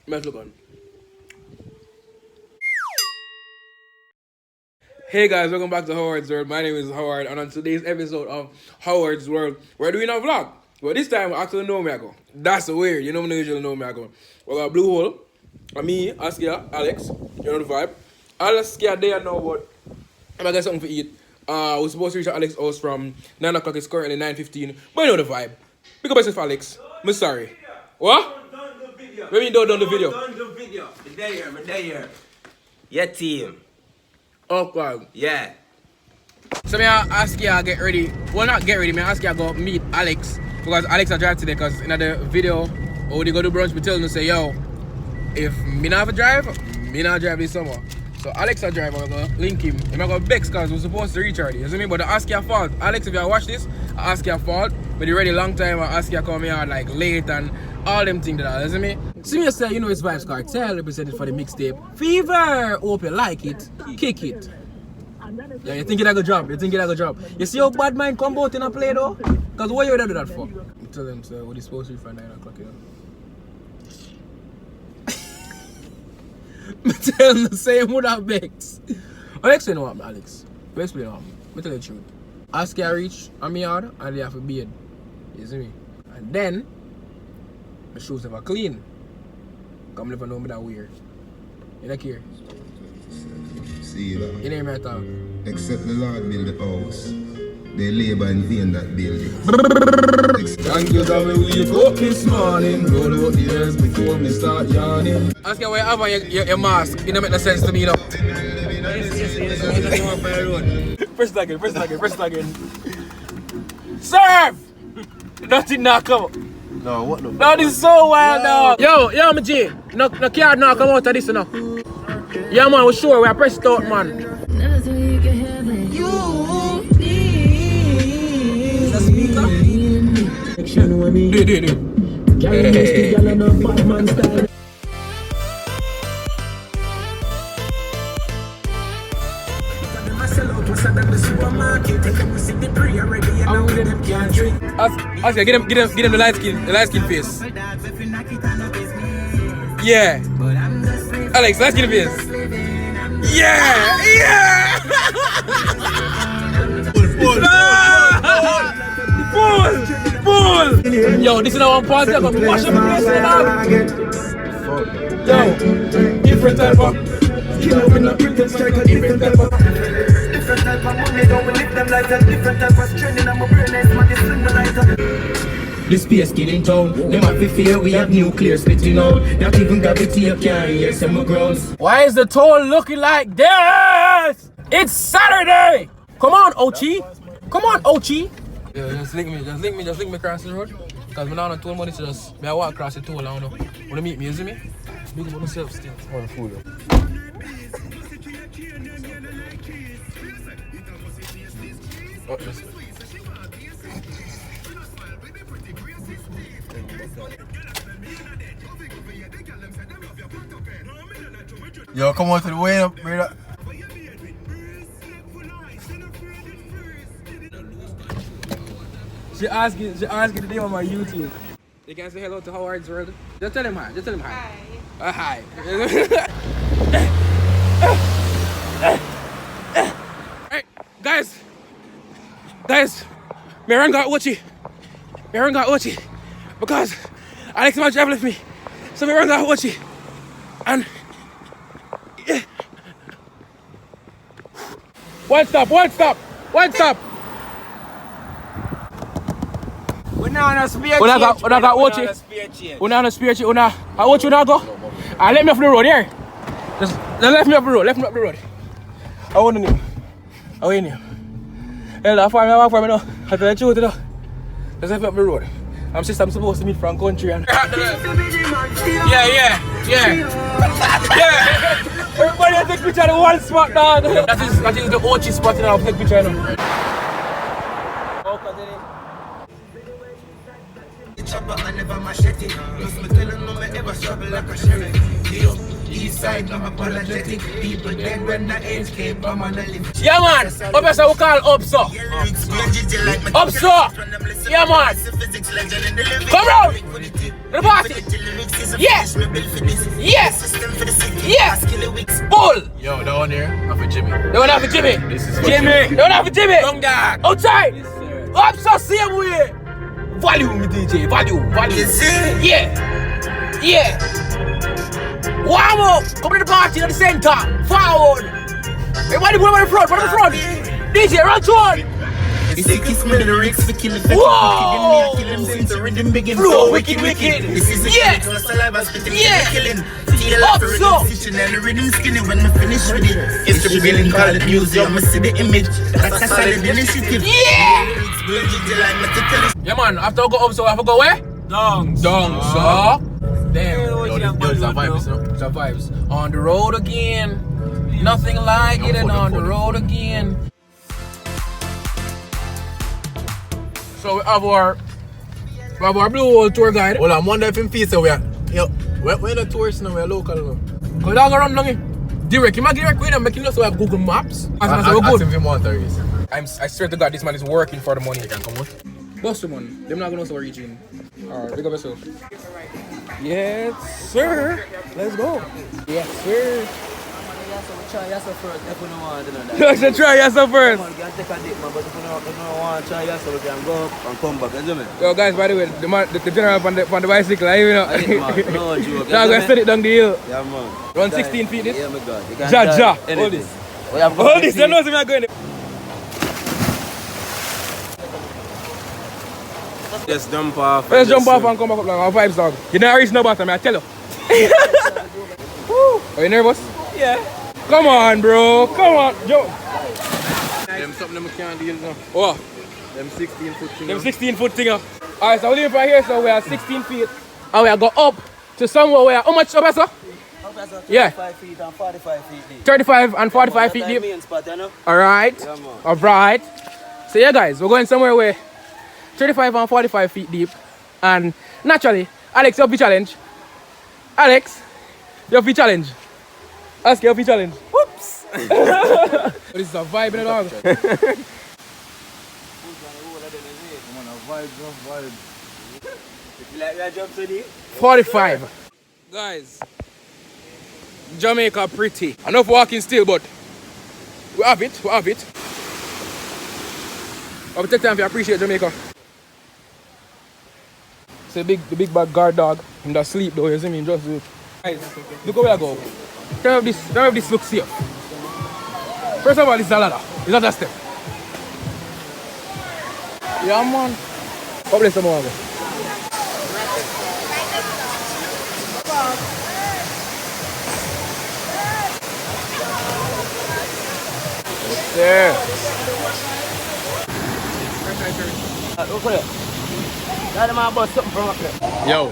Let's look on. Hey guys, welcome back to Howard's World. My name is Howard, and on today's episode of Howard's World, we're doing a vlog. But this time, I actually know me I go. That's weird. You know me usually know me I go. We got Blue Hole, and me, Askia, Alex. You know the vibe. Askia there now, but I'm gonna get something to eat. We're supposed to reach Alex's house from 9 o'clock. It's currently 9:15. But you know the vibe. Pick up yourself, Alex. I'm sorry. What? Done the video. What do you mean don't done the video? Done the video. Me there here. Yeah, team. Oh, God. Yeah. So, I ask you to get ready. Well, not get ready. I ask you to go meet Alex. Because Alex I drive today. Because in the video, when they go to brunch, we tell them to say, yo, if me not have a drive, me not drive this summer. So, Alex I drive. I'm going to link him. I'm going to vex because we're supposed to reach already. You see me? But I ask you fault. Alex, if you watch this, I ask you fault. But you ready a long time. I ask you to come here like late and all them things that. You see me? See me say, you know it's Vibes Cartel represented for the mixtape Fever. Hope you like it. Kick it. Yeah, you think it like a job. You see how bad mind come out in a play though? Because what you would do that for? I tell them, so what is supposed to be for 9 o'clock, you know? I tell them the same would have begs. I'll explain what happened, Alex. I'll explain what happened. I'll tell you the truth. Ask you reach on me yard and they have a beard. You see me? And then, the shoes never clean. Come never know me that weird. You don't care? See that? You name me talk. Except the Lord build the house, they labor in vain that building. Thank you that we wake up this morning, roll out the years before me start yawning. Ask you why you have on your mask. It don't make no sense to me, you know. Press it again. Serve! Nothing not come out. No, what no? No, this is so wild, dog. Yo, my G. No card now come out of this, you know. Yeah, man, we're sure. We are pressed out, man. You need a speaker? Do. Hey. Ask get them the light skin face. Yeah. Alex, light skin face. Yeah. Pull. Yo, this is our party. I'm gonna wash up the place. Yo, different type of. Different type of money, don't live them like that. Different type of training, I'm a brain ace, man, this slim the lighter. This space killing town, them have to fear we have nuclear splitting out. Not even gravity you can't hear some grounds. Why is the toll looking like this? It's Saturday! Come on, Ochi! Yeah, just link me across the road. Because I'm not on toll money, so just I walk across the toll, I don't know. Wanna meet me, you see me? Big about myself still. One fool. Oh, yes. Yo, come on to the way up, brother. She asking the name on my YouTube. You can say hello to Howard's World. Just tell him hi. Hi. Hi. Hey, guys, me run got Ochi. Because Alex my drive with me. So me run got Ochi. And yeah. One stop. We're not on a spear Una got Ochi. Una on a spear chain. How Ochi una go? Let me off the road here. Just let me off the road. I want to know. How are you? Hey, I walk for me now. I tell you the truth, just let me up the road. I'm supposed to meet from country and yeah. Everybody take picture of the one spot, dog. That is the Ochi spot, and I'll take picture now. east side, no apologetic. People dead when the age came, I'm on the live. Yeah, man. Up here, so we call up, so. Up, so. Yeah, man. Come round. The party. Yeah. Yeah. Yeah. Bull. Yo, that one here, I'm for Jimmy. They want to have a Jimmy. This is for Jimmy. They want to have a Jimmy. Young dog. Outside. Yes, sir. Up, so same way. Value, me DJ. Value. Yeah. Yeah. Warm up. Come to the party at the center. Forward. Everybody put on the front. Put on the front. DJ, run to one. The sickest me the lyrics for killing the Whoa! kill them since the rhythm begin. Flow, wicked. This is a Yeah. kill, saliva spitting, Yeah. killing. Feel Up, like so. the rhythm and the rhythm skinny when we finish with it. It's the revealing, call it museum. I see the image. That's a solid initiative. Yeah. Lyrics build it like material. Yeah, man. After I go up, so I have to go where? Down, so. Damn. Yo, this are vibes, you know? It's a vibes. On the road again. Nothing like it, and on the road again. So we have our blue hole tour guide. Well, I'm wondering if him feels so we are. Yo, we're the tourists now, we're local now. Cause dog around long direct. You might direct with them, making us so we have Google Maps. As Ask good. him if he wants to race. I swear to God, this man is working for the money. He can come on. Boss the money. Them not gonna know so we're reaching. Alright, big up yourself. Yes, sir. Let's go. Yes, sir. Try yourself first if you don't want to do that. You should try yourself first. You can take a dip, man, but if you don't want to try yourself, you can go up and come back, you know me? Yo guys, by the way, the general on the bicycle, you know. I did, man. No joke. Now I'm gonna set it down the hill. Yeah, man. Run 16 feet this. Yeah, my God. You can Ja, try ja. anything. Hold this. We have Hold this, you know me going there. Just jump off. Let's jump off and come back up like our vibes dog. You never reach no bottom, I tell you. Are you nervous? Yeah. Come on, bro. Come on. Jump. Them something them can't deal now. Oh, Them 16 foot thing. them 16-foot thing. Alright, so we leave right here, so we are 16 feet. And we are go up to somewhere where, how much up, sir? Yeah. 35 feet and 45 feet deep. 35 and 45 feet deep. Main spot, you know? Alright. Yeah, man. Alright. So yeah guys, we're going somewhere where 35 and 45 feet deep. And naturally, Alex, you have the challenge. Alex, you have the challenge. Ask you have the challenge. Whoops. This is a vibe in the dog. If you like your jump today, 45. Guys, Jamaica pretty. Enough walking still, but we have it. I will take time to appreciate Jamaica. It's the big bad guard dog. Him that sleep though, you see me? Just do it. Guys, look where I go. Turn off this looks safe. First of all, it's a ladder. It's not a step. Yeah, man. God bless someone. There. look for it. That man bought something from up there. Yo,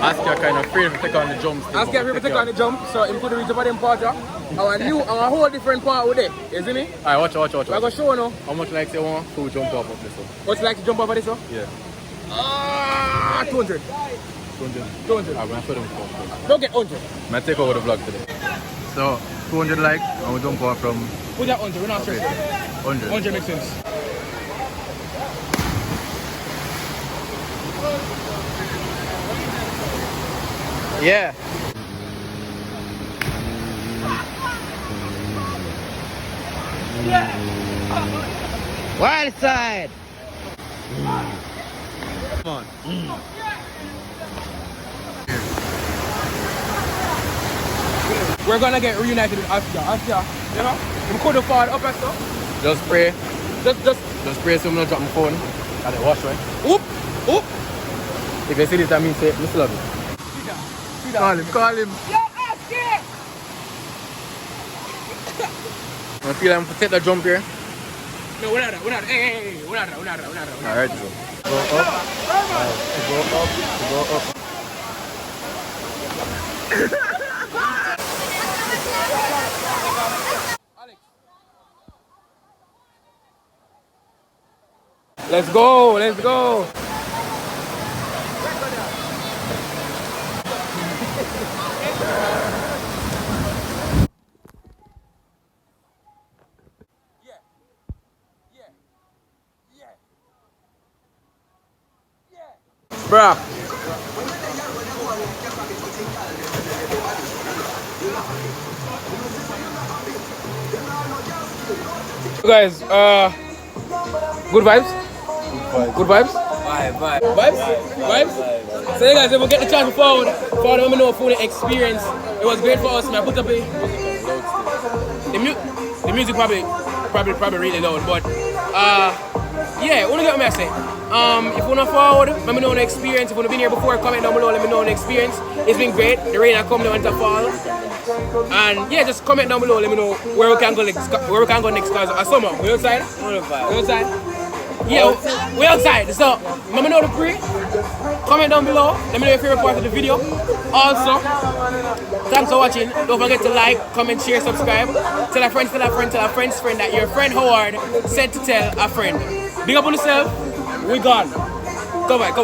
Askia kind of afraid to take on the jumps. Askia people take on the jump, so him could reach over them part. Our whole different part with it. You see me? Alright, watch. I'm gonna show you now. How much like say one to jump off of this one? What's like to jump over this one? Yeah. 200. 200. I'm gonna show them. Don't get 100. I'm gonna take over the vlog today. So, 200 like, and we jump off from Put that 100, we're not stressed. 100. 100 makes sense. Yeah. Wild side. Come on. We're gonna get reunited with Askia. You know? We could have fought up and stuff. Just pray. Just pray so I'm not drop my phone. And then wash, right? Oop! Oop! If you see this, that means say, I still love you. Call him. Yo, Askia! I feel like I'm gonna take the jump here. No, we're not. Hey, we're not. Alright, so. Go up. Go up. Let's go. Bruh. Guys, good vibes? Good vibes? Vibes? So yeah, guys, if we get the chance to forward, let me know for the experience. It was great for us, man. Put up the music probably really loud, but yeah, what do you get me I say? If you wanna forward, let me know the experience. If you've been here before, comment down below, let me know the experience. It's been great. The rain has come down to fall. And yeah, just comment down below, let me know where we can go next, cause summer. We outside? We outside? Yeah, we outside. So let me know the pre. Comment down below. Let me know your favorite part of the video. Also, thanks for watching. Don't forget to like, comment, share, subscribe. Tell a friend that your friend Howard said to tell a friend. Big up on yourself. We gone. Go back.